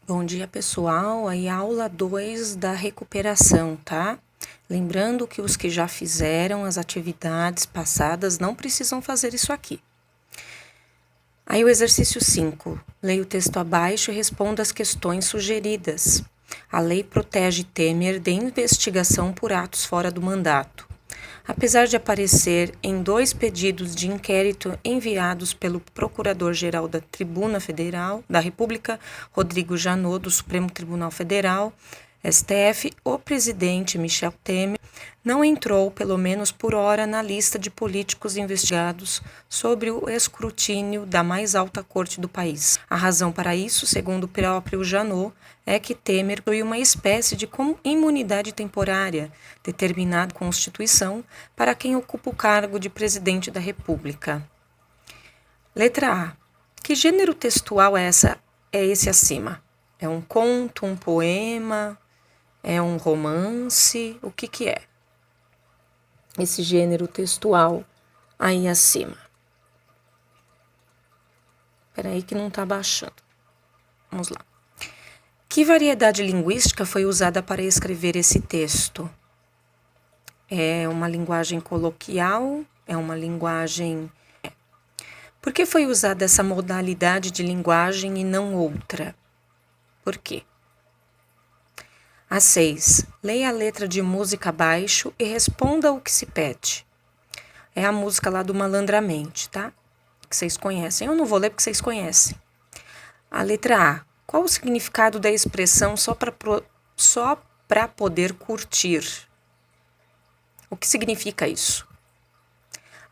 Bom dia, pessoal. Aí, aula 2 da recuperação, tá? Lembrando que os que já fizeram as atividades passadas não precisam fazer isso aqui. Aí, o exercício 5. Leia o texto abaixo e responda as questões sugeridas. A lei protege Temer de investigação por atos fora do mandato. Apesar de aparecer em 2 pedidos de inquérito enviados pelo Procurador-Geral da Tribuna Federal da República, Rodrigo Janot, do Supremo Tribunal Federal, STF, o presidente Michel Temer não entrou, pelo menos por hora, na lista de políticos investigados sob o escrutínio da mais alta corte do país. A razão para isso, segundo o próprio Janot, é que Temer possui uma espécie de imunidade temporária, determinada na Constituição, para quem ocupa o cargo de presidente da República. Letra A. Que gênero textual é esse acima? É um conto, um poema, é um romance? O que é? Esse gênero textual aí acima. Espera aí que não está baixando. Vamos lá. Que variedade linguística foi usada para escrever esse texto? É uma linguagem coloquial? É uma linguagem... Por que foi usada essa modalidade de linguagem e não outra? Por quê? A 6. Leia a letra de música abaixo e responda o que se pede. É a música lá do Malandramente, tá? Que vocês conhecem. Eu não vou ler porque vocês conhecem. A letra A. Qual o significado da expressão só para poder curtir? O que significa isso?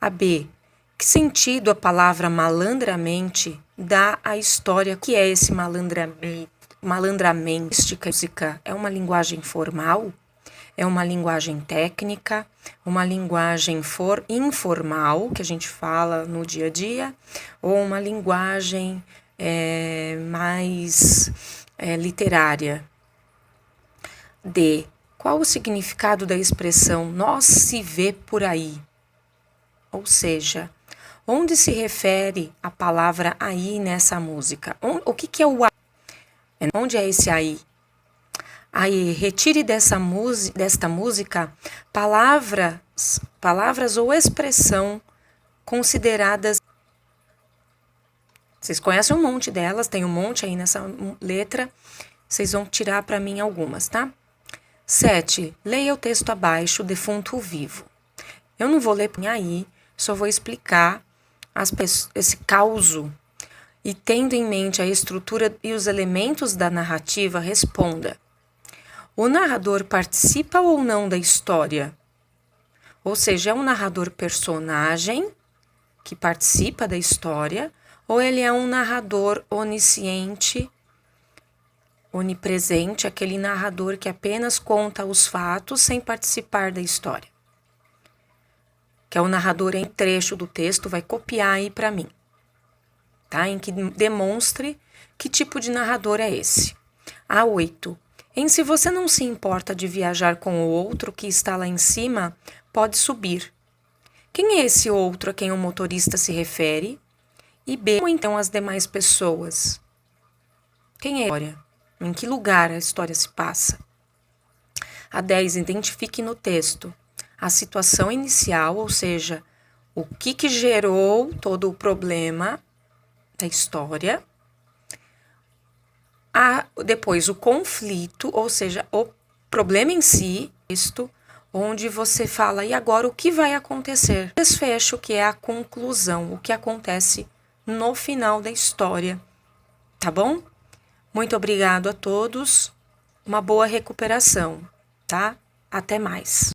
A B. Que sentido a palavra malandramente dá à história? O que é esse malandramento? Música é uma linguagem formal? É uma linguagem técnica? Uma linguagem informal, que a gente fala no dia a dia? Ou uma linguagem mais literária? D. Qual o significado da expressão nós se vê por aí? Ou seja, onde se refere a palavra aí nessa música? O que é o aí? Onde é esse aí? Aí, retire desta música palavras ou expressão consideradas. Vocês conhecem um monte delas, tem um monte aí nessa letra. Vocês vão tirar para mim algumas, tá? 7. Leia o texto abaixo, defunto vivo. Eu não vou ler aí, só vou explicar esse causo. E tendo em mente a estrutura e os elementos da narrativa, responda. O narrador participa ou não da história? Ou seja, é um narrador personagem que participa da história, ou ele é um narrador onisciente, onipresente, aquele narrador que apenas conta os fatos sem participar da história? Que é o narrador em trecho do texto, vai copiar aí para mim. Tá? Em que demonstre que tipo de narrador é esse. A 8. Se você não se importa de viajar com o outro que está lá em cima, pode subir. Quem é esse outro a quem o motorista se refere? E B. Ou então as demais pessoas? Quem é a história? Em que lugar a história se passa? A 10. Identifique no texto a situação inicial, ou seja, o que gerou todo o problema da história. Depois o conflito, ou seja, o problema em si, isto, onde você fala, e agora o que vai acontecer? Desfecho, que é a conclusão, o que acontece no final da história, tá bom? Muito obrigado a todos, uma boa recuperação, tá? Até mais.